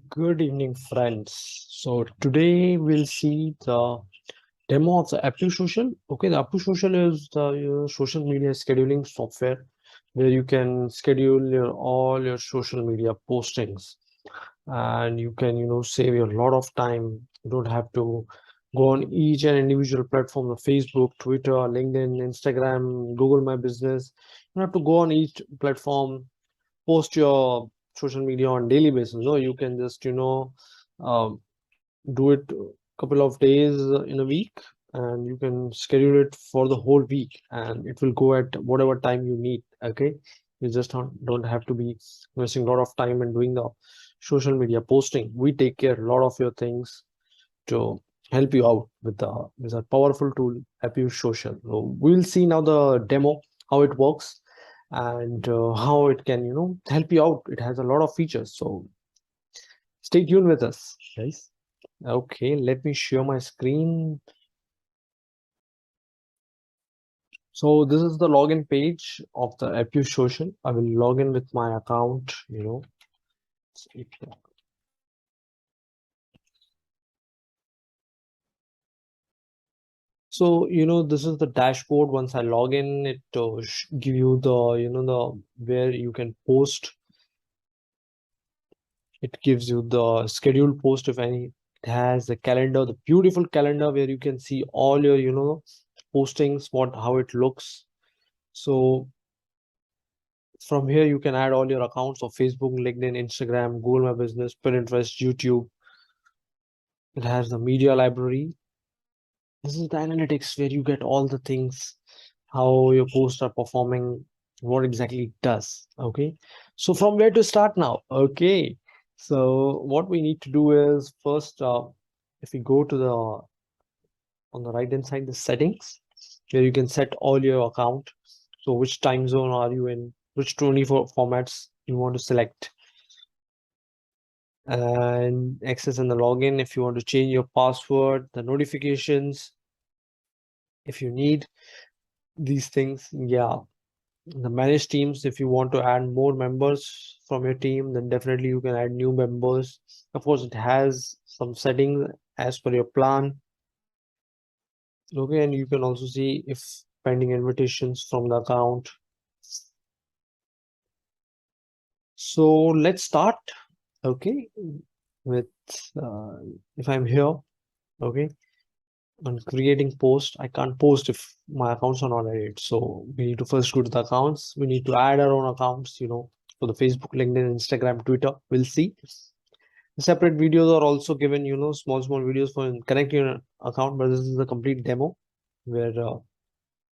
Good evening, friends. So today we'll see the demo of the Appu Social. Okay, the Appu Social is the social media scheduling software where you can schedule all your social media postings, and you can save a lot of time. You don't have to go on each and individual platform, the Facebook, Twitter, LinkedIn, Instagram, Google My Business. You don't have to go on each platform, post your social media on daily basis. No, you can just um, do it a couple of days in a week, and you can schedule it for the whole week, and it will go at whatever time you need. Okay, you just don't have to be wasting a lot of time and doing the social media posting. We take care a lot of your things to help you out with a powerful tool, Appu Social. So we'll see now the demo, how it works, and how it can help you out. It has a lot of features, so stay tuned with us, guys. Okay, let me share my screen. So this is the login page of the Appu Social. I will log in with my account. So this is the dashboard. Once I log in, it give you the the where you can post. It gives you the scheduled post, if any. It has the calendar, the beautiful calendar where you can see all your postings, how it looks. So from here you can add all your accounts of Facebook, LinkedIn, Instagram, Google My Business, Pinterest, YouTube. It has the media library. This is the analytics where you get all the things, how your posts are performing, what exactly it does. Okay, so from where to start now? Okay, so what we need to do is first, if we go to the on the right hand side, the settings, where you can set all your account. So which time zone are you in, which 24 formats you want to select, and access and the login. If you want to change your password, the notifications, if you need these things. Yeah, the manage teams, if you want to add more members from your team, then definitely you can add new members. Of course, it has some settings as per your plan. Okay, and you can also see if pending invitations from the account. So let's start. Okay, with uh, if I'm here. Okay, on creating post, I can't post if my accounts are not added. So we need to first go to the accounts. We need to add our own accounts, for the Facebook, LinkedIn, Instagram, Twitter. We'll see. Separate videos are also given, small videos for connecting your account, but this is a complete demo where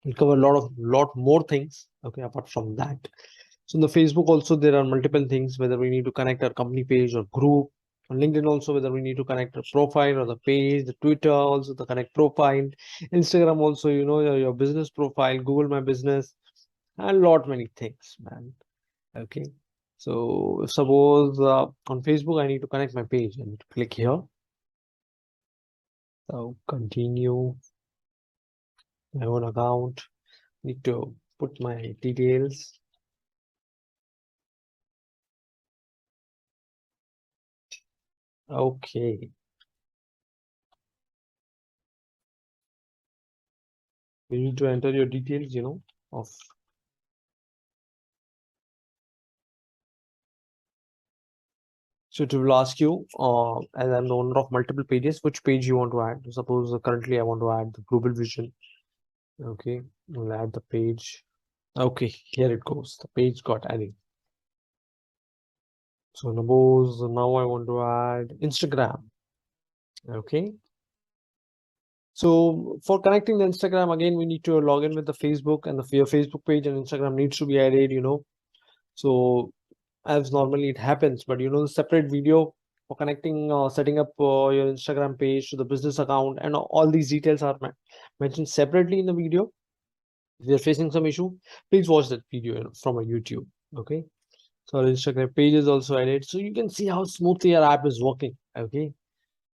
we cover a lot more things. Okay, apart from that. So in the Facebook also there are multiple things, whether we need to connect our company page or group. On LinkedIn also, whether we need to connect a profile or the page. The Twitter also, the connect profile. Instagram also, your business profile. Google My Business, and lot many things, man. Okay. So suppose on Facebook I need to connect my page. I need to click here. So continue my own account. Need to put my details. Okay. You need to enter your details, of. So it will ask you, as I'm the owner of multiple pages, which page you want to add. Suppose currently I want to add the global vision. Okay, we'll add the page. Okay, here it goes. The page got added. So suppose now I want to add Instagram. Okay. So for connecting the Instagram, again, we need to log in with the Facebook, and your Facebook page and Instagram needs to be added, So as normally it happens, but the separate video for connecting, setting up your Instagram page to the business account, and all these details are mentioned separately in the video. If you're facing some issue, please watch that video from a YouTube. Okay, so our Instagram page is also added, so you can see how smoothly our app is working. Okay,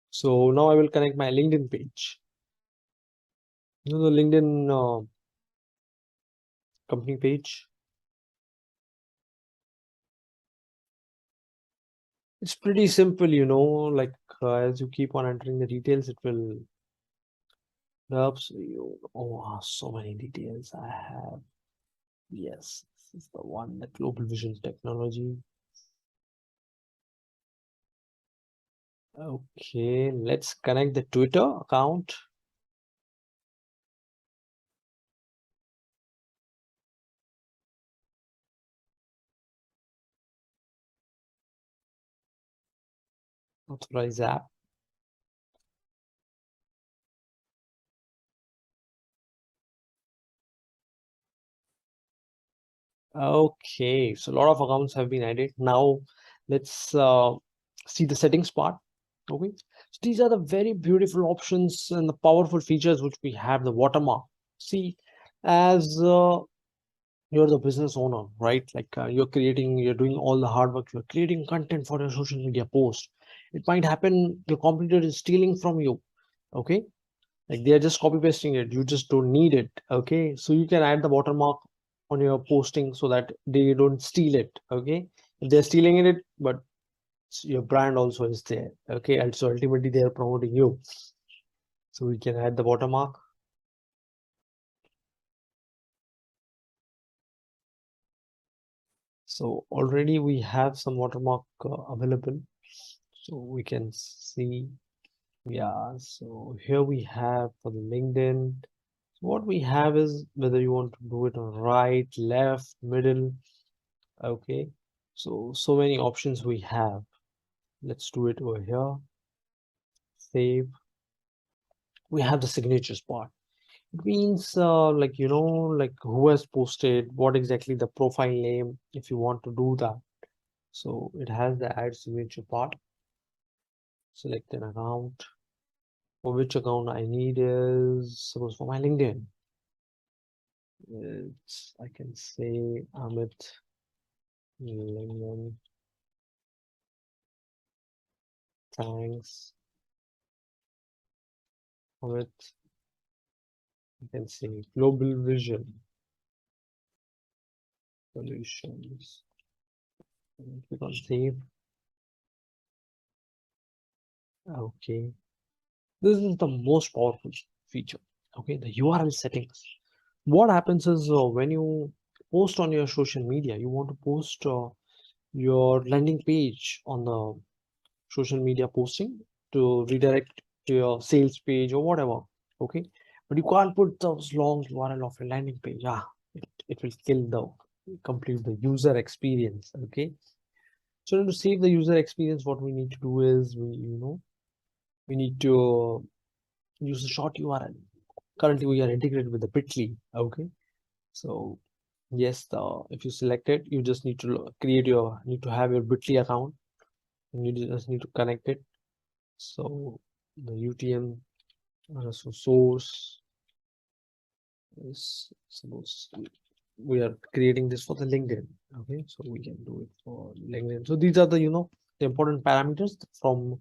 so now I will connect my LinkedIn page. The LinkedIn company page. It's pretty simple, like as you keep on entering the details, it will helps you. Oh, so many details I have. Yes, this is the one, the global vision technology. Okay, let's connect the Twitter account. Authorize app. Okay, so a lot of accounts have been added. Now let's see the settings part. Okay, so these are the very beautiful options and the powerful features which we have. The watermark. See, as you're the business owner, right? Like you're doing all the hard work. You're creating content for your social media post. It might happen your competitor is stealing from you. Okay, like they are just copy pasting it. You just don't need it. Okay, so you can add the watermark on your posting so that they don't steal it. Okay, if they're stealing it, but your brand also is there. Okay, and so ultimately they are promoting you. So we can add the watermark. So already we have some watermark available. So we can see, yeah. So here we have for the LinkedIn. So what we have is whether you want to do it on right, left, middle. Okay, so many options we have. Let's do it over here. Save. We have the signatures part. It means like like who has posted, what exactly the profile name, if you want to do that. So it has the add signature part. Select an account. For which account I need is suppose for my LinkedIn. I can say Amit Lemon. Thanks, Amit. You can say Global Vision Solutions. Click on save. Okay. This is the most powerful feature. Okay, the URL settings. What happens is when you post on your social media, you want to post your landing page on the social media posting to redirect to your sales page or whatever. Okay, but you can't put those long URL of a landing page. It will kill the complete the user experience. Okay, so to save the user experience, what we need to do is we need to use a short URL. Currently, we are integrated with the Bitly. Okay, so yes, if you select it, you just need to need to have your Bitly account, and you just need to connect it. So the UTM so source is suppose we are creating this for the LinkedIn. Okay, so we can do it for LinkedIn. So these are the the important parameters from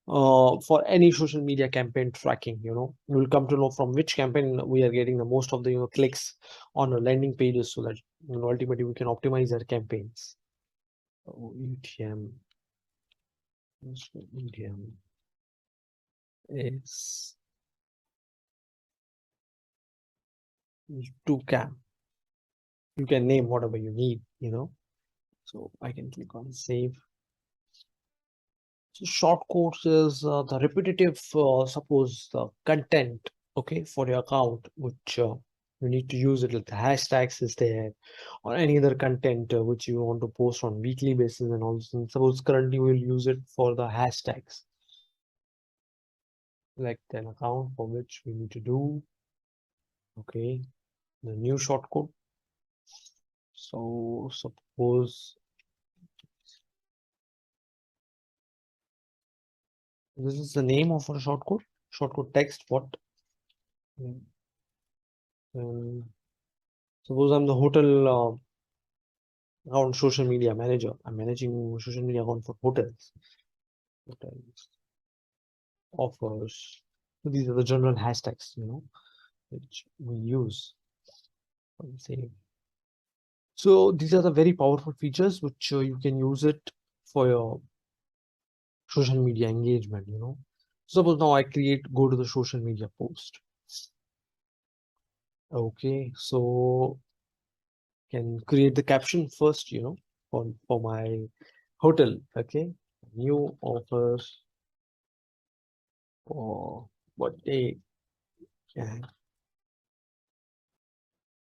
for any social media campaign tracking. We'll come to know from which campaign we are getting the most of the clicks on our landing pages, so that ultimately we can optimize our campaigns. So UTM is to cam. You can name whatever you need. So I can click on save. So short course is the repetitive, suppose the content, okay, for your account, which you need to use it, like the hashtags is there, or any other content which you want to post on weekly basis, and also suppose currently we'll use it for the hashtags. Select an account for which we need to do, okay, the new shortcode. So suppose this is the name of our shortcode text, what? Um, suppose I'm the hotel account social media manager. I'm managing social media account for hotels, offers. So these are the general hashtags, which we use. Save. So these are the very powerful features which you can use it for your social media engagement, Suppose now I go to the social media post. Okay, so can create the caption first, for my hotel. Okay, new offers for what day? Yeah,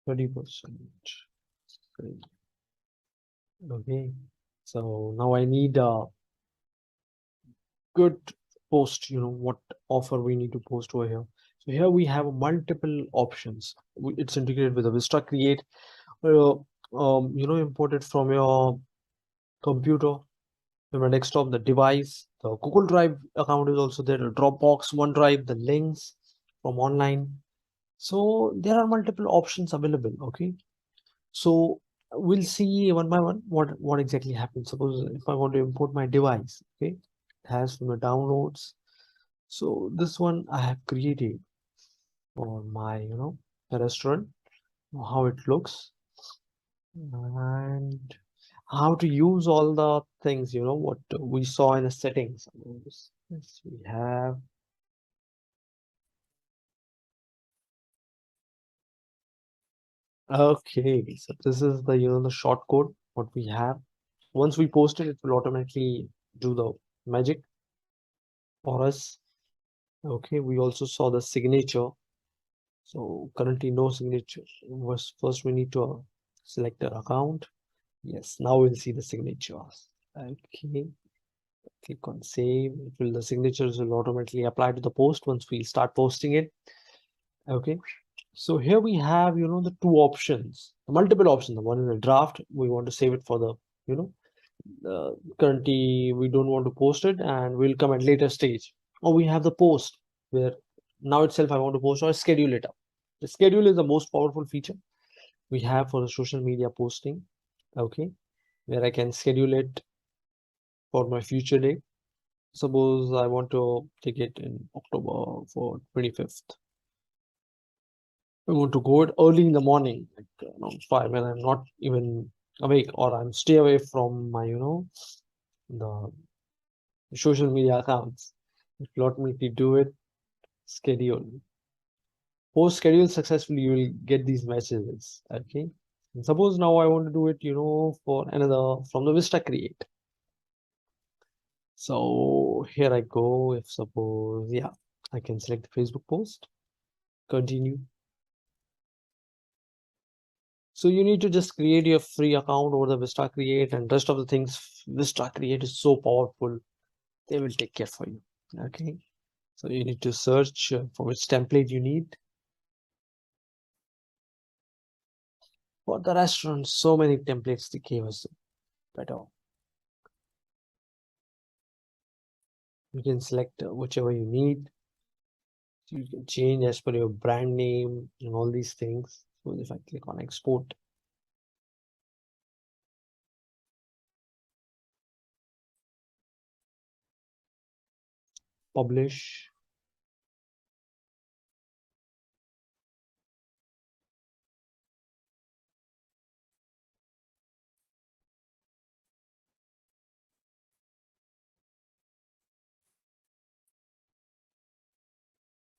30%. Okay, so now I need a good post, what offer we need to post over here. So here we have multiple options. It's integrated with a Vista Create, uh, imported from your computer, from your desktop, the device. The Google Drive account is also there, the Dropbox, OneDrive, the links from online. So there are multiple options available. Okay, so we'll see one by one what exactly happens. Suppose if I want to import my device, okay, it has from the downloads. So this one I have created for my, restaurant, how it looks and how to use all the things, what we saw in the settings. Yes, we have. Okay, so this is the, the short code, what we have. Once we post it, it will automatically do the magic for us. Okay, we also saw the signature. So currently no signature. First we need to select our account. Yes, now we'll see the signatures. Okay, click on save. The signatures will automatically apply to the post once we start posting it. Okay, so here we have, the two options, multiple options. The one is a draft. We want to save it for the, currently we don't want to post it and we'll come at later stage. Or we have the post where now itself I want to post or schedule it up. The schedule is the most powerful feature we have for the social media posting. Okay, where I can schedule it for my future day. Suppose I want to take it in October for 25th. I want to go it early in the morning, like around 5 when I'm not even awake or I'm stay away from my, the social media accounts. It will automatically do it, schedule. Post schedule successfully, you will get these messages. Okay. And suppose now I want to do it, for another from the Vista Create. So here I go. If suppose, yeah, I can select the Facebook post, continue. So you need to just create your free account over the Vista Create and rest of the things. Vista Create is so powerful. They will take care for you. Okay. So you need to search for which template you need. For the restaurant, so many templates they gave us better. You can select whichever you need. You can change as per your brand name and all these things. So if I click on export, publish,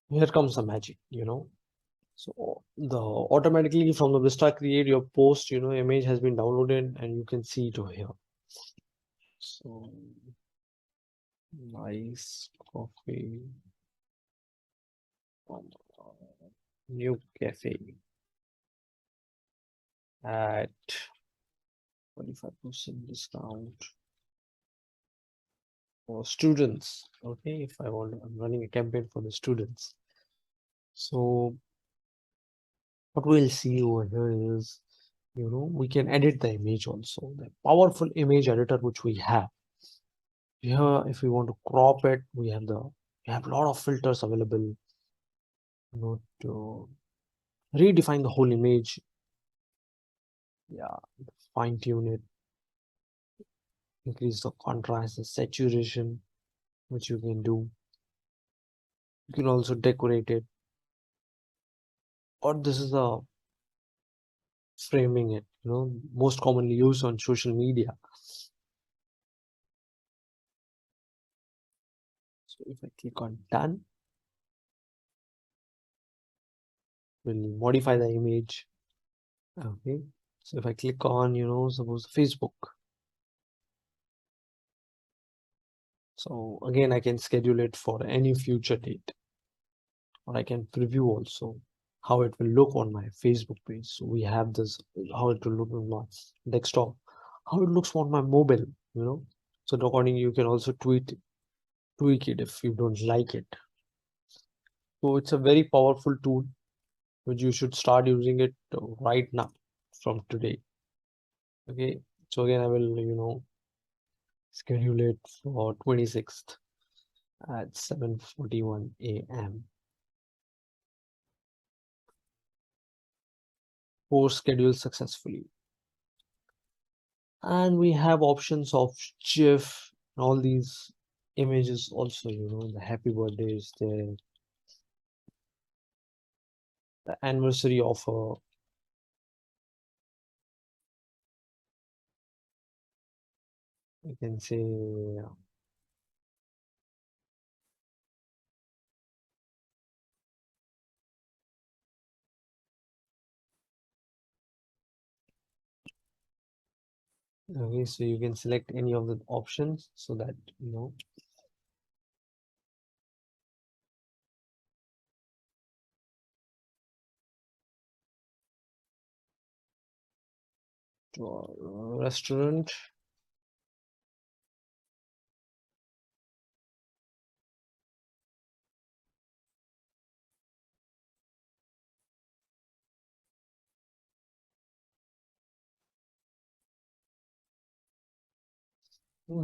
here comes the magic, So the automatically from the Vista Create your post, image has been downloaded and you can see it over here. So nice coffee from new cafe at 25% discount for students. Okay, if I'm running a campaign for the students. So what we'll see over here is, we can edit the image also. The powerful image editor which we have. Here, if we want to crop it, we have a lot of filters available, to redefine the whole image. Yeah, fine tune it, increase the contrast, the saturation, which you can do. You can also decorate it, or this is a framing it, most commonly used on social media. So if I click on done, we'll modify the image. Okay. So if I click on, suppose Facebook. So again, I can schedule it for any future date, or I can preview also how it will look on my Facebook page. So we have this, how it will look on my desktop, how it looks on my mobile, So accordingly, you can also tweak it if you don't like it. So it's a very powerful tool, which you should start using it right now from today. Okay. So again, I will, schedule it for 26th at 7:41 a.m. Post schedule successfully. And we have options of GIF and all these images also, the happy birthdays, the anniversary offer. You can say, okay, so you can select any of the options so that, to a restaurant.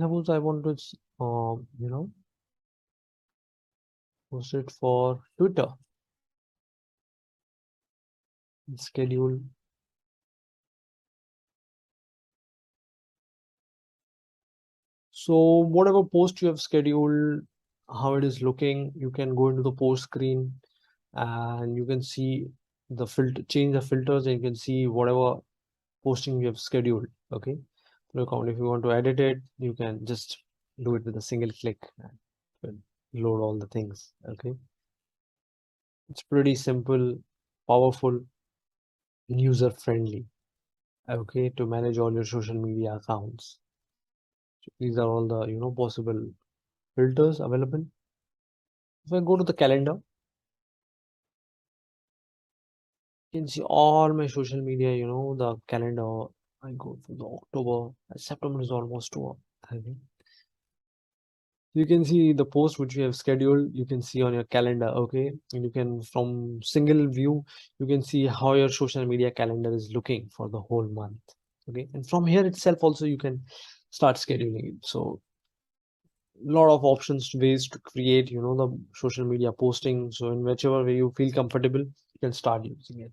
Suppose I want to, post it for Twitter, schedule. So whatever post you have scheduled, how it is looking, you can go into the post screen and you can see the filter, change the filters, and you can see whatever posting you have scheduled. Okay. Look out, if you want to edit it, you can just do it with a single click and it will load all the things. Okay. It's pretty simple, powerful, user friendly. Okay, to manage all your social media accounts. So these are all the possible filters available. If I go to the calendar, you can see all my social media, the calendar. I go to the October, September is almost over. Okay. You can see the post which you have scheduled, you can see on your calendar. Okay. And you can, from single view, you can see how your social media calendar is looking for the whole month. Okay. And from here itself also you can start scheduling it. So lot of options, ways to create, the social media posting. So in whichever way you feel comfortable, you can start using it.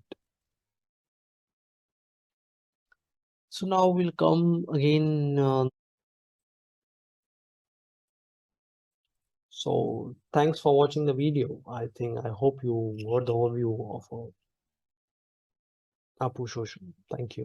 So now we'll come again. So thanks for watching the video. I hope you got the overview of Appu Social. Thank you.